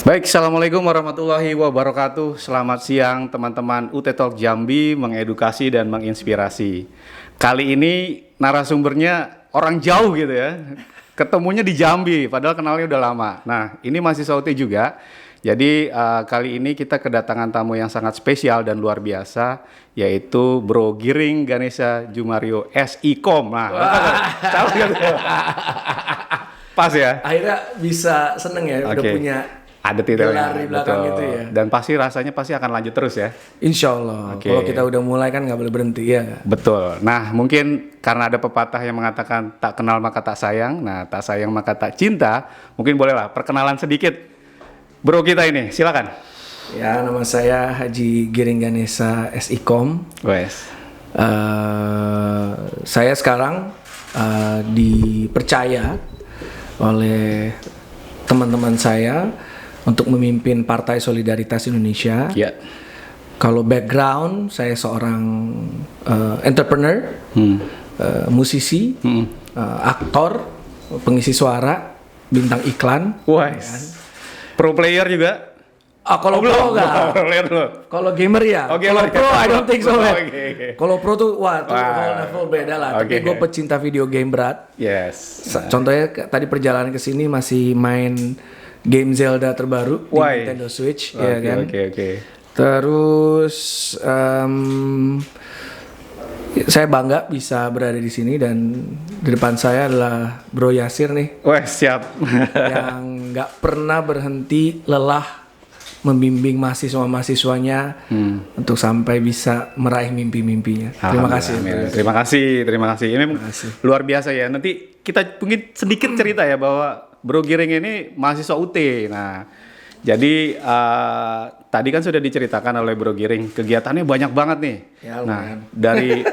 Baik, Assalamualaikum warahmatullahi wabarakatuh. Selamat siang teman-teman UT Talk Jambi, mengedukasi dan menginspirasi. Kali ini narasumbernya orang jauh gitu ya. Ketemunya di Jambi, padahal kenalnya udah lama. Nah, ini mahasiswa UT juga. Jadi kali ini kita kedatangan tamu yang sangat spesial dan luar biasa, yaitu Bro Giring Ganesha Jumario SIKOM. Nah, salah gitu. Pas ya? Akhirnya bisa seneng ya, udah punya ada titelnya di belakang gitu ya. Dan pasti rasanya akan lanjut terus ya. Insya Allah. Okay. Kalau kita udah mulai kan nggak boleh berhenti ya. Betul. Nah, mungkin karena ada pepatah yang mengatakan tak kenal maka tak sayang. Nah, tak sayang maka tak cinta. Mungkin bolehlah perkenalan sedikit bro kita ini. Silakan. Ya, nama saya Haji Giring Ganesha SIKOM. Wes. Saya sekarang dipercaya oleh teman-teman saya untuk memimpin Partai Solidaritas Indonesia. Ya. Kalau background saya seorang entrepreneur, musisi, aktor, pengisi suara, bintang iklan. Wah. Pro player juga? Kalau pro enggak. Kalau gamer ya. Kalau pro I don't think so. Kalau pro tuh level beda lah. Tapi gue pecinta video game berat. Yes. Contohnya tadi perjalanan ke sini masih main game Zelda terbaru di Nintendo Switch, ya kan. Oke. Terus saya bangga bisa berada di sini dan di depan saya adalah Bro Yasir nih. Wah, siap. Yang nggak pernah berhenti lelah membimbing mahasiswa-mahasiswanya untuk sampai bisa meraih mimpi-mimpinya. Terima kasih. Terima kasih. Ini luar biasa ya. Nanti kita mungkin sedikit cerita ya bahwa Bro Giring ini mahasiswa UT. Nah, jadi tadi kan sudah diceritakan oleh Bro Giring, kegiatannya banyak banget nih. Ya, nah, dari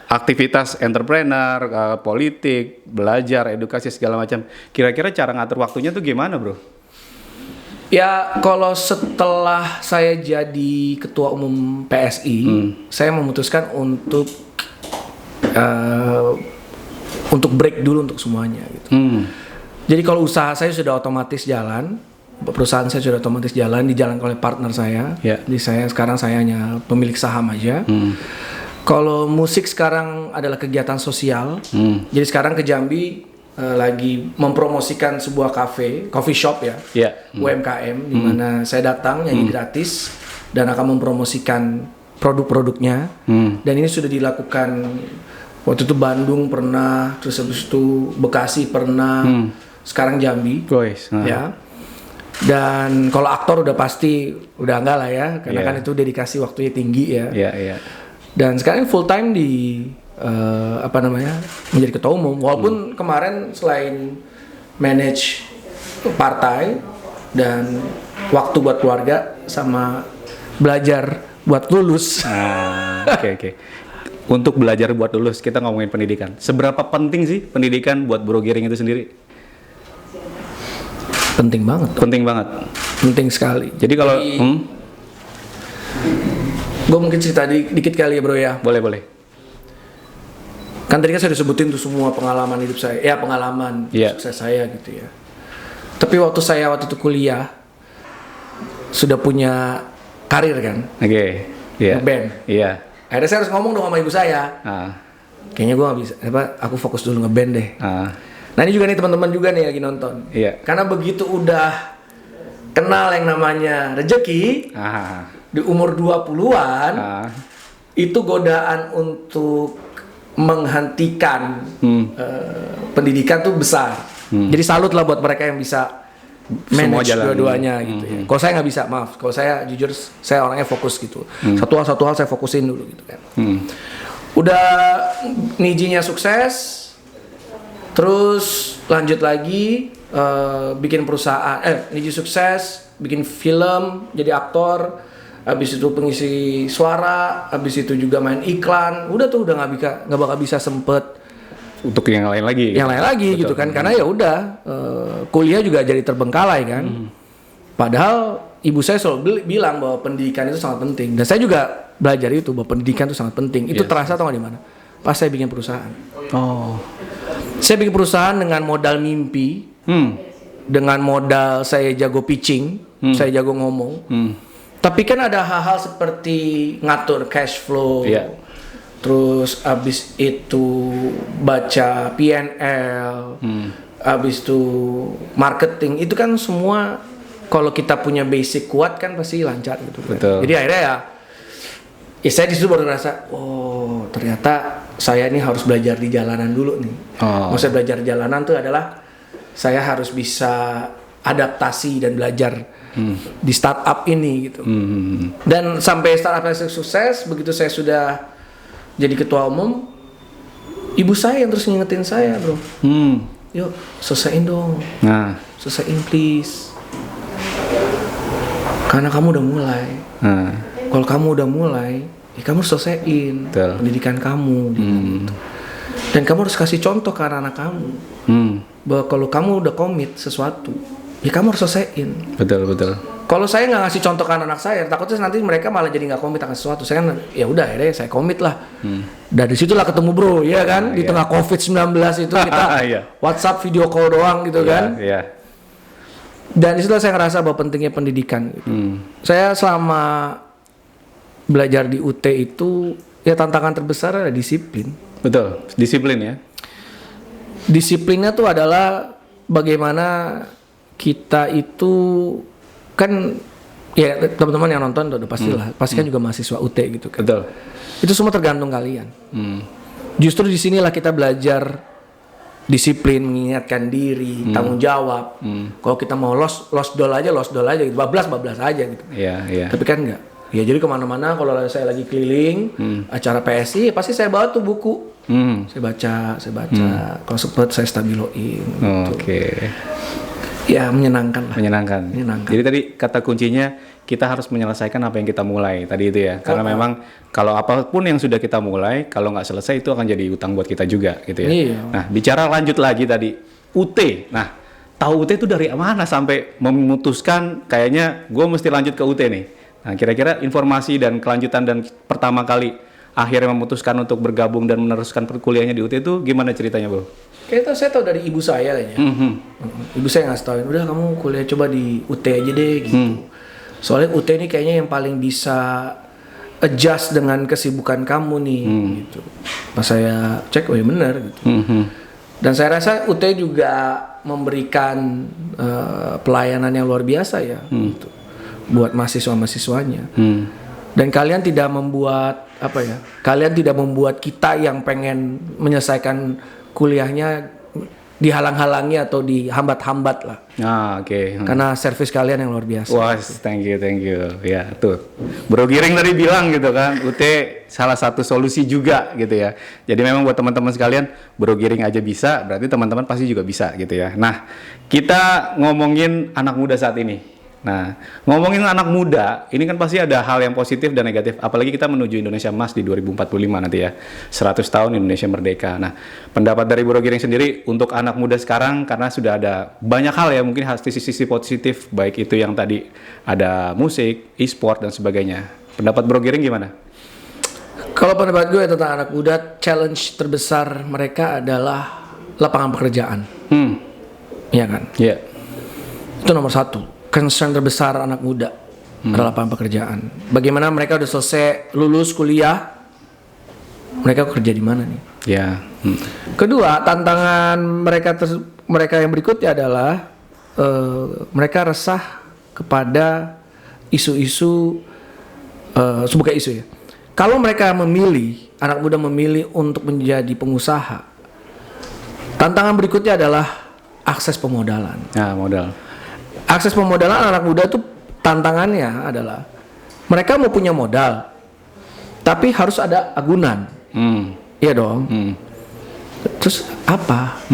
aktivitas entrepreneur, politik, belajar, edukasi segala macam. Kira-kira cara ngatur waktunya tuh gimana, Bro? Ya, kalau setelah saya jadi ketua umum PSI, saya memutuskan untuk break dulu untuk semuanya gitu. Jadi kalau usaha saya sudah otomatis jalan, perusahaan saya sudah otomatis jalan, dijalankan oleh partner saya. Jadi sekarang saya hanya pemilik saham aja. Kalau musik sekarang adalah kegiatan sosial. Jadi sekarang ke Jambi lagi mempromosikan sebuah coffee shop ya, UMKM, di mana saya datang nyanyi gratis dan akan mempromosikan produk-produknya. Dan ini sudah dilakukan waktu itu Bandung pernah, terus habis itu Bekasi pernah, sekarang Jambi, ya. Dan kalau aktor udah pasti udah enggak lah ya, karena kan itu dedikasi waktunya tinggi ya. Dan sekarang full time di menjadi ketua umum. Walaupun kemarin selain manage partai dan waktu buat keluarga sama belajar buat lulus. Oke. Untuk belajar buat lulus, kita ngomongin pendidikan. Seberapa penting sih pendidikan buat Bro Giring itu sendiri? Penting banget. Penting sekali. Jadi kalau gue mungkin cerita dikit kali ya bro ya. Boleh. Kan tadi kan saya disebutin tuh semua pengalaman hidup saya, pengalaman sukses saya gitu ya. Tapi waktu itu kuliah sudah punya karir kan. Ngeband. Akhirnya saya harus ngomong dong sama ibu saya. Kayaknya gue gak bisa, aku fokus dulu ngeband deh. Nah ini juga nih teman-teman juga nih lagi nonton. Karena begitu udah kenal yang namanya rezeki, di umur 20-an, itu godaan untuk menghentikan pendidikan tuh besar. Jadi salut lah buat mereka yang bisa manage dua-duanya gitu ya. Kalau saya nggak bisa, maaf. Kalau saya jujur, saya orangnya fokus gitu. Satu hal saya fokusin dulu gitu kan. Udah nijinya sukses, terus lanjut lagi bikin perusahaan. Niji sukses, bikin film, jadi aktor. Habis itu pengisi suara, habis itu juga main iklan. Udah nggak bakal bisa sempet untuk yang lain lagi. Gitu kan, karena ya udah kuliah juga jadi terbengkalai kan. Padahal ibu saya selalu bilang bahwa pendidikan itu sangat penting, dan saya juga belajar itu bahwa pendidikan itu sangat penting. Itu terasa tau nggak di mana? Pas saya bikin perusahaan. Saya bikin perusahaan dengan modal mimpi. dengan modal saya jago pitching, saya jago ngomong. Tapi kan ada hal-hal seperti ngatur cash flow. Terus abis itu baca PNL, abis itu marketing, itu kan semua kalau kita punya basic kuat kan pasti lancar gitu. Betul. Jadi akhirnya ya saya disitu baru ngerasa, oh ternyata saya ini harus belajar di jalanan dulu nih. Maksudnya belajar di jalanan tuh adalah saya harus bisa adaptasi dan belajar di startup ini gitu. Dan sampai startup saya sukses, begitu saya sudah jadi ketua umum, ibu saya yang terus ngingetin saya, bro. Yuk, selesaiin dong. Selesaiin please. Karena kamu udah mulai. Kalau kamu udah mulai, ya kamu harus selesaiin pendidikan kamu. Gitu. Dan kamu harus kasih contoh ke anak-anak kamu. Bahwa kalau kamu udah komit sesuatu, ya kamu harus selesaiin. Betul. Kalau saya nggak ngasih contoh ke anak saya, takutnya nanti mereka malah jadi nggak komit akan sesuatu. Saya kan, ya udah, akhirnya saya komit lah. Dari situlah ketemu bro, ya kan? Di tengah COVID-19 itu kita WhatsApp video call doang gitu kan? Dan disitulah saya ngerasa bahwa pentingnya pendidikan. Gitu. Saya selama belajar di UT itu, ya tantangan terbesar adalah disiplin. Betul, disiplin ya. Disiplinnya tuh adalah bagaimana kita itu kan, ya teman-teman yang nonton udah pastilah, pasti kan juga mahasiswa UT gitu kan. Betul. Itu semua tergantung kalian. Justru disinilah kita belajar disiplin, mengingatkan diri, tanggung jawab. Kalau kita mau lost doll aja gitu, bablas aja gitu. Tapi kan enggak. Ya jadi kemana-mana kalau saya lagi keliling acara PSI, pasti saya bawa tuh buku. Saya baca. Kalau sempet saya stabiloin. Oke. Ya menyenangkan lah. Menyenangkan. Jadi tadi kata kuncinya kita harus menyelesaikan apa yang kita mulai tadi itu ya. Karena memang kalau apapun yang sudah kita mulai, kalau nggak selesai itu akan jadi utang buat kita juga gitu ya. Iya. Nah bicara lanjut lagi tadi UT. Nah tahu UT itu dari mana sampai memutuskan kayaknya gue mesti lanjut ke UT nih. Nah kira-kira informasi dan kelanjutan dan pertama kali akhirnya memutuskan untuk bergabung dan meneruskan perkuliahannya di UT itu gimana ceritanya bro? Kayaknya saya tahu dari ibu saya kayaknya. Ibu saya ngasih tauin, udah kamu kuliah coba di UT aja deh gitu. Soalnya UT ini kayaknya yang paling bisa adjust dengan kesibukan kamu nih gitu. Pas saya cek, oh ya benar gitu. Dan saya rasa UT juga memberikan pelayanan yang luar biasa ya gitu, buat mahasiswa-mahasiswanya. Dan kalian tidak membuat kalian tidak membuat kita yang pengen menyelesaikan kuliahnya dihalang-halangi atau dihambat-hambat lah. Oke. Karena servis kalian yang luar biasa. Wah, thank you. Ya, tuh. Bro Giring tadi bilang gitu kan, UT salah satu solusi juga gitu ya. Jadi memang buat teman-teman sekalian, Bro Giring aja bisa, berarti teman-teman pasti juga bisa gitu ya. Nah, kita ngomongin anak muda saat ini. Nah, ngomongin anak muda, ini kan pasti ada hal yang positif dan negatif. Apalagi kita menuju Indonesia Emas di 2045 nanti ya. 100 tahun Indonesia merdeka. Nah, pendapat dari Bro Giring sendiri untuk anak muda sekarang, karena sudah ada banyak hal ya, mungkin sisi-sisi positif, baik itu yang tadi ada musik, e-sport dan sebagainya. Pendapat Bro Giring gimana? Kalau pendapat gue tentang anak muda, challenge terbesar mereka adalah lapangan pekerjaan. Iya kan? Iya. Itu nomor satu. Concern terbesar anak muda adalah lapangan pekerjaan. Bagaimana mereka udah selesai lulus kuliah, mereka kerja di mana nih? Ya. Kedua, tantangan mereka yang berikutnya adalah mereka resah kepada isu-isu, sebagai isu ya. Kalau mereka memilih, anak muda memilih untuk menjadi pengusaha, tantangan berikutnya adalah akses pemodalan. Ya, modal. Akses pemodalan anak muda itu tantangannya adalah mereka mau punya modal, tapi harus ada agunan. Iya dong. Terus apa?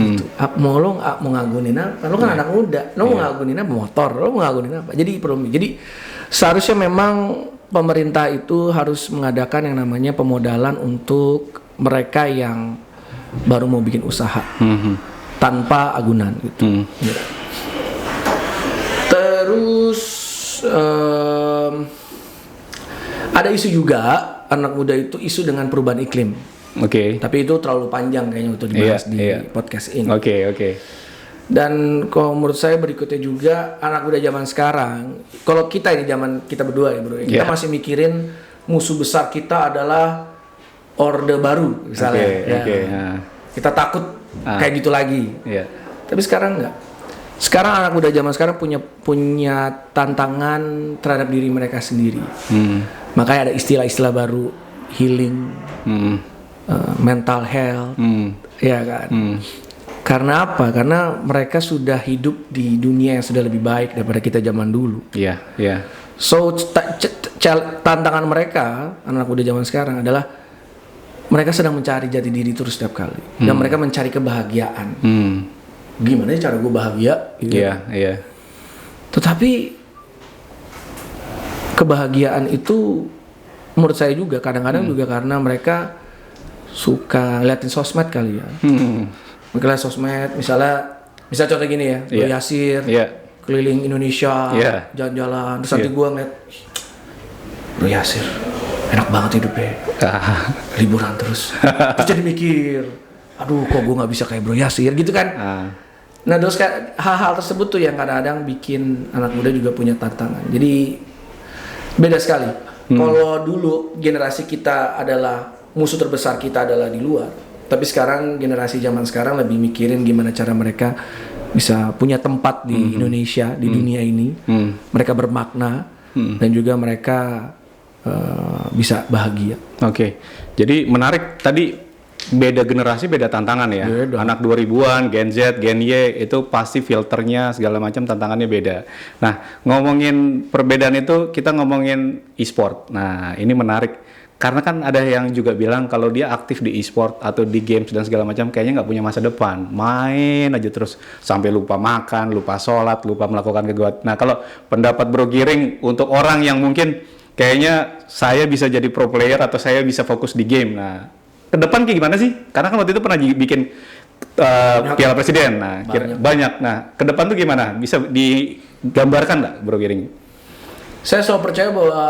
Mau ngagunin apa? Lo kan anak muda, lo mau ngagunin apa? Motor, lo mau ngagunin apa? Jadi seharusnya memang pemerintah itu harus mengadakan yang namanya pemodalan untuk mereka yang baru mau bikin usaha tanpa agunan gitu. Terus ada isu juga anak muda itu isu dengan perubahan iklim. Oke. Tapi itu terlalu panjang kayaknya untuk dibahas di podcast ini. Oke. Dan kalau menurut saya berikutnya juga anak muda zaman sekarang, kalau kita ini zaman kita berdua ya bro, kita masih mikirin musuh besar kita adalah Orde Baru misalnya. Kita takut kayak gitu lagi. Tapi sekarang enggak. Sekarang anak muda zaman sekarang punya tantangan terhadap diri mereka sendiri. Makanya ada istilah-istilah baru, healing, mental health, ya kan. Karena apa? Karena mereka sudah hidup di dunia yang sudah lebih baik daripada kita zaman dulu. So tantangan mereka anak muda zaman sekarang adalah mereka sedang mencari jati diri terus setiap kali, dan mereka mencari kebahagiaan. Gimana cara gue bahagia? Gitu. Tetapi kebahagiaan itu menurut saya juga kadang-kadang juga karena mereka suka liatin sosmed kali ya. Misalnya sosmed, misalnya contoh gini ya, Bro Yasir keliling Indonesia, jalan-jalan, terus nanti gue ngeliat Bro Yasir, enak banget hidupnya, liburan terus jadi mikir, aduh kok gue nggak bisa kayak Bro Yasir gitu kan. Nah terus hal-hal tersebut tuh yang kadang-kadang bikin anak muda juga punya tantangan. Jadi beda sekali. Kalau dulu generasi kita adalah musuh terbesar kita adalah di luar. Tapi sekarang generasi zaman sekarang lebih mikirin gimana cara mereka bisa punya tempat di Indonesia, di dunia ini. Mereka bermakna dan juga mereka bisa bahagia. Jadi menarik tadi, beda generasi beda tantangan ya. Anak 2000-an, Gen Z, Gen Y itu pasti filternya segala macam tantangannya beda. Nah, ngomongin perbedaan itu kita ngomongin e-sport. Nah, ini menarik. Karena kan ada yang juga bilang kalau dia aktif di e-sport atau di games dan segala macam kayaknya nggak punya masa depan, main aja terus sampai lupa makan, lupa sholat, lupa melakukan kegiatan. Nah kalau pendapat Bro Giring untuk orang yang mungkin kayaknya saya bisa jadi pro player atau saya bisa fokus di game, nah ke depan kayak gimana sih? Karena kan waktu itu pernah bikin Piala Presiden, nah banyak. Nah ke depan tuh gimana? Bisa digambarkan nggak Bro Giring? Saya selalu percaya bahwa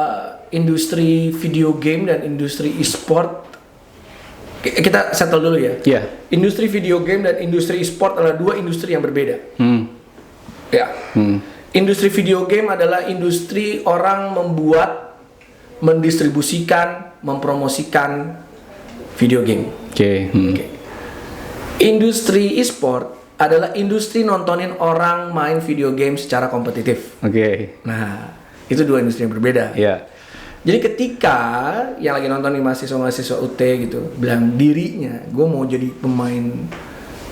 industri video game dan industri e-sport, kita settle dulu ya. Industri video game dan industri e-sport adalah dua industri yang berbeda. Industri video game adalah industri orang membuat, mendistribusikan, mempromosikan video game. Industri e-sport adalah industri nontonin orang main video game secara kompetitif. Nah, itu dua industri yang berbeda. Jadi ketika yang lagi nonton nih mahasiswa UT gitu bilang dirinya gue mau jadi pemain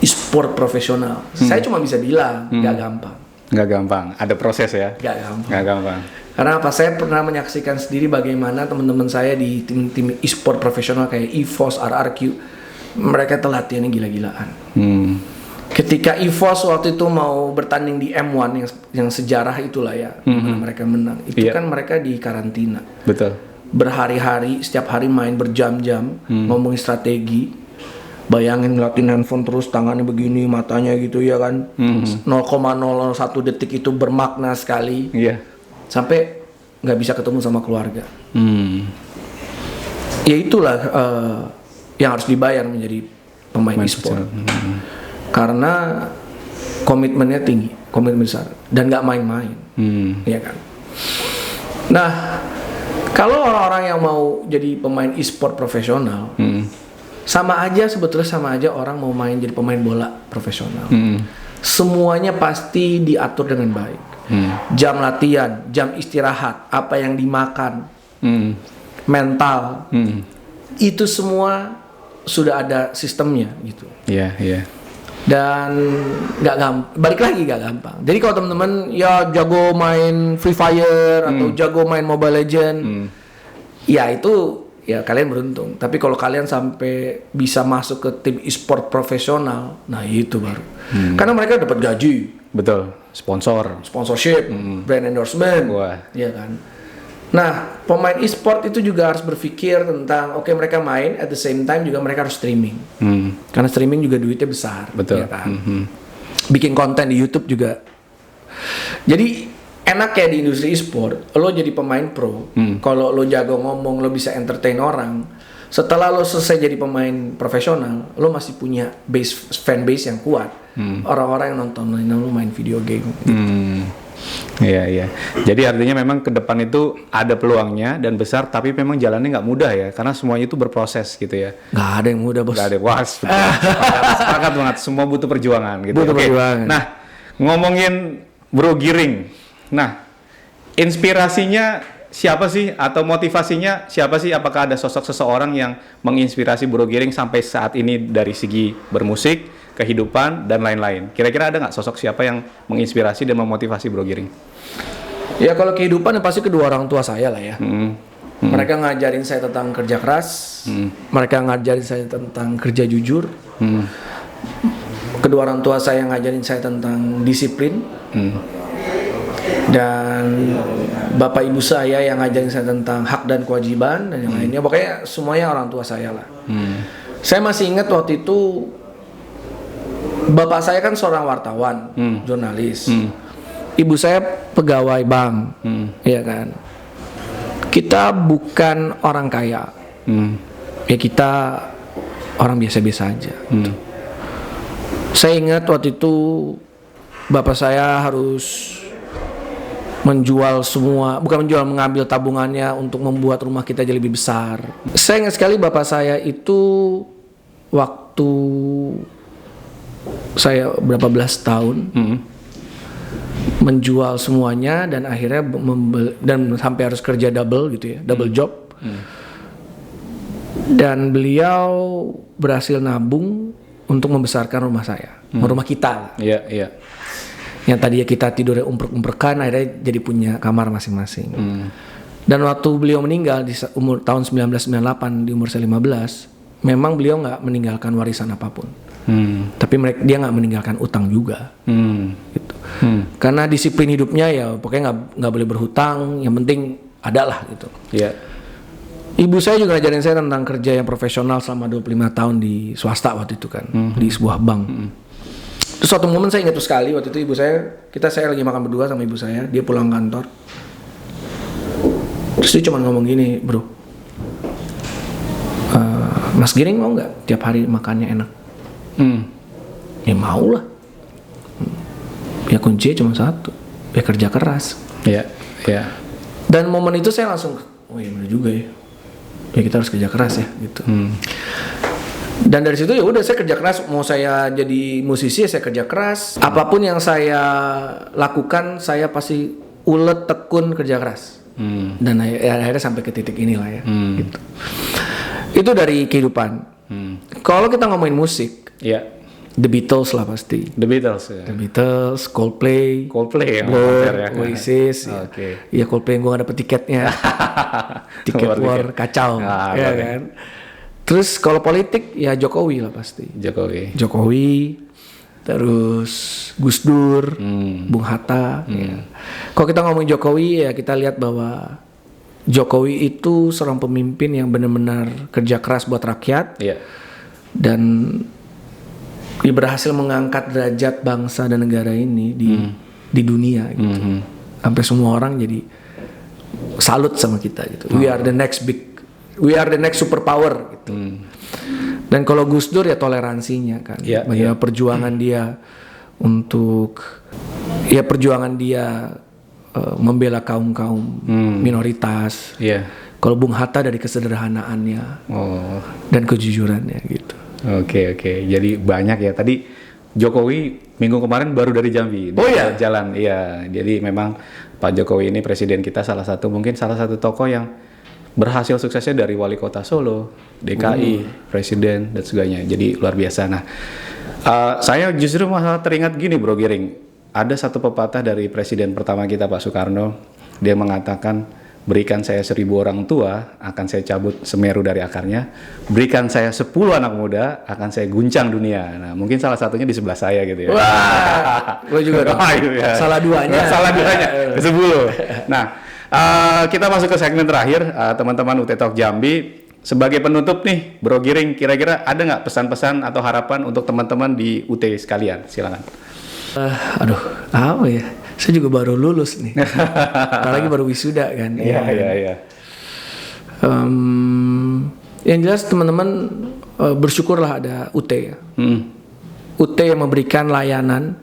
e-sport profesional, saya cuma bisa bilang nggak gampang. Ada proses ya. Nggak gampang. Karena apa? Saya pernah menyaksikan sendiri bagaimana teman-teman saya di tim e-sport profesional kayak EVOS, RRQ, mereka tuh latihannya gila-gilaan. Ketika EVOS waktu itu mau bertanding di M1 yang sejarah itulah ya, mereka menang. Itu kan mereka di karantina. Betul. Berhari-hari, setiap hari main berjam-jam, ngomongin strategi. Bayangin ngeliatin handphone terus, tangannya begini, matanya gitu ya kan. 0,001 detik itu bermakna sekali. Sampai nggak bisa ketemu sama keluarga. Ya itulah yang harus dibayar menjadi pemain e-sport. Karena komitmennya tinggi, komitmen besar, dan nggak main-main, ya kan. Nah, kalau orang-orang yang mau jadi pemain e-sport profesional, sama aja orang mau main jadi pemain bola profesional. Semuanya pasti diatur dengan baik. Jam latihan, jam istirahat, apa yang dimakan, mental, itu semua sudah ada sistemnya gitu. Dan nggak gampang, balik lagi nggak gampang. Jadi kalau teman-teman ya jago main Free Fire atau jago main Mobile Legend, ya itu ya kalian beruntung. Tapi kalau kalian sampai bisa masuk ke tim e-sport profesional, nah itu baru. Karena mereka dapat gaji, betul, sponsorship, brand endorsement, ya kan. Nah, pemain e-sport itu juga harus berpikir tentang oke, mereka main, at the same time juga mereka harus streaming. Karena streaming juga duitnya besar. Betul. Ya kan? Bikin konten di YouTube juga. Jadi enak ya di industri e-sport, lo jadi pemain pro. Kalau lo jago ngomong, lo bisa entertain orang. Setelah lo selesai jadi pemain profesional, lo masih punya fan base yang kuat. orang-orang yang nonton lu main video game. Iya, iya. Jadi artinya memang ke depan itu ada peluangnya dan besar, tapi memang jalannya nggak mudah ya, karena semuanya itu berproses gitu ya. Nggak ada yang mudah, bos. Nggak ada, wah, sepakat banget. Semua butuh perjuangan gitu. Butuh perjuangan. Nah, ngomongin Bro Giring, nah inspirasinya siapa sih atau motivasinya siapa sih? Apakah ada sosok seseorang yang menginspirasi Bro Giring sampai saat ini dari segi bermusik, kehidupan dan lain-lain? Kira-kira ada nggak sosok siapa yang menginspirasi dan memotivasi Bro Giring? Ya kalau kehidupan pasti kedua orang tua saya lah ya. Mereka ngajarin saya tentang kerja keras, mereka ngajarin saya tentang kerja jujur. Kedua orang tua saya ngajarin saya tentang disiplin. Dan bapak ibu saya yang ngajarin saya tentang hak dan kewajiban dan yang lainnya. Pokoknya semuanya orang tua saya lah. Saya masih ingat waktu itu bapak saya kan seorang wartawan, jurnalis. Ibu saya pegawai bank, ya kan. Kita bukan orang kaya, ya kita orang biasa-biasa aja. Saya ingat waktu itu bapak saya harus menjual semua, bukan menjual, mengambil tabungannya untuk membuat rumah kita jadi lebih besar. Saya ingat sekali bapak saya itu waktu saya berapa belas tahun menjual semuanya dan akhirnya dan sampai harus kerja double gitu ya, double job. Dan beliau berhasil nabung untuk membesarkan rumah saya, rumah kita. Iya, iya. Yang tadinya kita tidurnya umprek-umprekan, akhirnya jadi punya kamar masing-masing. Dan waktu beliau meninggal di umur tahun 1998, di umur saya 15, memang beliau nggak meninggalkan warisan apapun. Tapi dia nggak meninggalkan utang juga. Gitu. Karena disiplin hidupnya ya pokoknya nggak boleh berhutang, yang penting ada lah gitu. Yeah. Ibu saya juga ngajarin saya tentang kerja yang profesional selama 25 tahun di swasta waktu itu kan, di sebuah bank. Terus suatu momen saya ingat sekali, waktu itu saya lagi makan berdua sama ibu saya, dia pulang kantor. Terus dia cuma ngomong gini, bro, Mas Giring mau nggak tiap hari makannya enak? Ya mau lah. Ya kuncinya cuma satu, ya kerja keras. Iya, iya. Dan momen itu saya langsung, oh iya benar juga ya. Ya kita harus kerja keras ya gitu. Dan dari situ ya udah saya kerja keras. Mau saya jadi musisi ya saya kerja keras. Apapun yang saya lakukan saya pasti ulet, tekun, kerja keras. Dan akhirnya sampai ke titik inilah ya. Gitu. Itu dari kehidupan. Kalau kita ngomongin musik, The Beatles lah pasti. The Beatles ya. The Beatles, Coldplay yang Blur, ya. Oasis. Oke. Iya Coldplay gue gak dapet tiketnya. Tiket war kacau, ya kan. Terus kalau politik ya Jokowi lah pasti. Jokowi. Terus Gus Dur, Bung Hatta. Ya. Kalau kita ngomongin Jokowi ya kita lihat bahwa Jokowi itu seorang pemimpin yang benar-benar kerja keras buat rakyat. Dan dia berhasil mengangkat derajat bangsa dan negara ini di dunia gitu. Sampai semua orang jadi salut sama kita gitu. We are the next superpower gitu. Dan kalau Gus Dur ya toleransinya kan. Bagaimana perjuangan dia untuk membela kaum minoritas. Kalau Bung Hatta dari kesederhanaannya dan kejujurannya gitu. Oke. Jadi banyak ya. Tadi Jokowi minggu kemarin baru dari Jambi. Jalan. Iya. Jadi memang Pak Jokowi ini presiden kita salah satu tokoh yang berhasil suksesnya dari wali kota Solo, DKI, presiden dan sebagainya. Jadi luar biasa. Nah, saya justru malah teringat gini Bro Giring. Ada satu pepatah dari presiden pertama kita Pak Soekarno. Dia mengatakan, berikan saya 1000 orang tua, akan saya cabut Semeru dari akarnya. Berikan saya 10 anak muda, akan saya guncang dunia. Nah, mungkin salah satunya di sebelah saya gitu ya. Wah, gue juga dong. Salah duanya. 10. Nah, kita masuk ke segmen terakhir, teman-teman UT Talk Jambi. Sebagai penutup nih, Bro Giring, kira-kira ada nggak pesan-pesan atau harapan untuk teman-teman di UT sekalian? Silakan. Apa ya? Saya juga baru lulus nih, apalagi baru wisuda kan. Iya. Yang jelas teman-teman bersyukurlah ada UT ya. UT yang memberikan layanan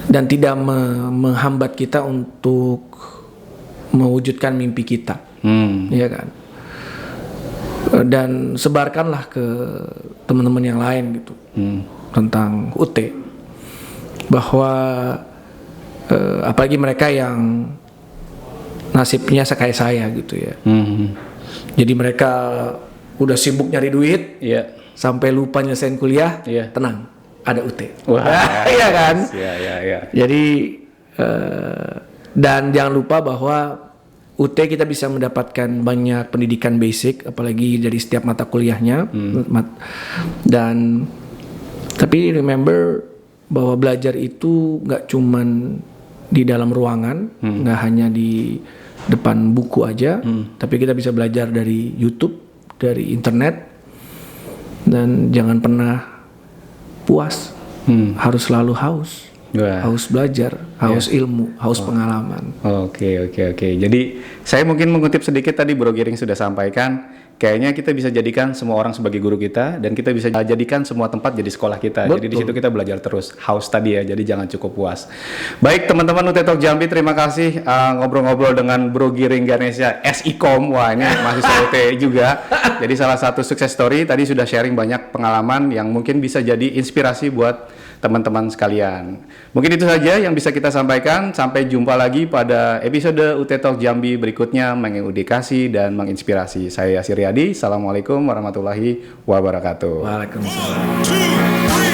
dan tidak menghambat kita untuk mewujudkan mimpi kita, ya kan? Dan sebarkanlah ke teman-teman yang lain gitu tentang UT, bahwa apalagi mereka yang nasibnya kayak saya gitu ya. Jadi mereka udah sibuk nyari duit, sampai lupa nyelesain kuliah, tenang, ada UT. Wah, iya kan? Iya. Jadi dan jangan lupa bahwa UT kita bisa mendapatkan banyak pendidikan basic, apalagi dari setiap mata kuliahnya. Dan tapi remember bahwa belajar itu nggak cuman di dalam ruangan, nggak hanya di depan buku aja, tapi kita bisa belajar dari YouTube, dari internet, dan jangan pernah puas, harus selalu haus. Haus belajar, haus ilmu, haus pengalaman. Oke. Jadi saya mungkin mengutip sedikit tadi Bro Giring sudah sampaikan, kayaknya kita bisa jadikan semua orang sebagai guru kita, dan kita bisa jadikan semua tempat jadi sekolah kita. Betul. Jadi di situ kita belajar terus. Haus tadi ya, jadi jangan cukup puas. Baik teman-teman UT Talk Jambi, terima kasih ngobrol-ngobrol dengan Bro Giring Ganesha SIKOM. Wah, ini mahasiswa UT juga. Jadi salah satu sukses story, tadi sudah sharing banyak pengalaman yang mungkin bisa jadi inspirasi buat teman-teman sekalian. Mungkin itu saja yang bisa kita sampaikan. Sampai jumpa lagi pada episode UT Talk Jambi berikutnya, mengedukasi dan menginspirasi. Saya Yasir Riyadi. Assalamualaikum warahmatullahi wabarakatuh. Waalaikumsalam.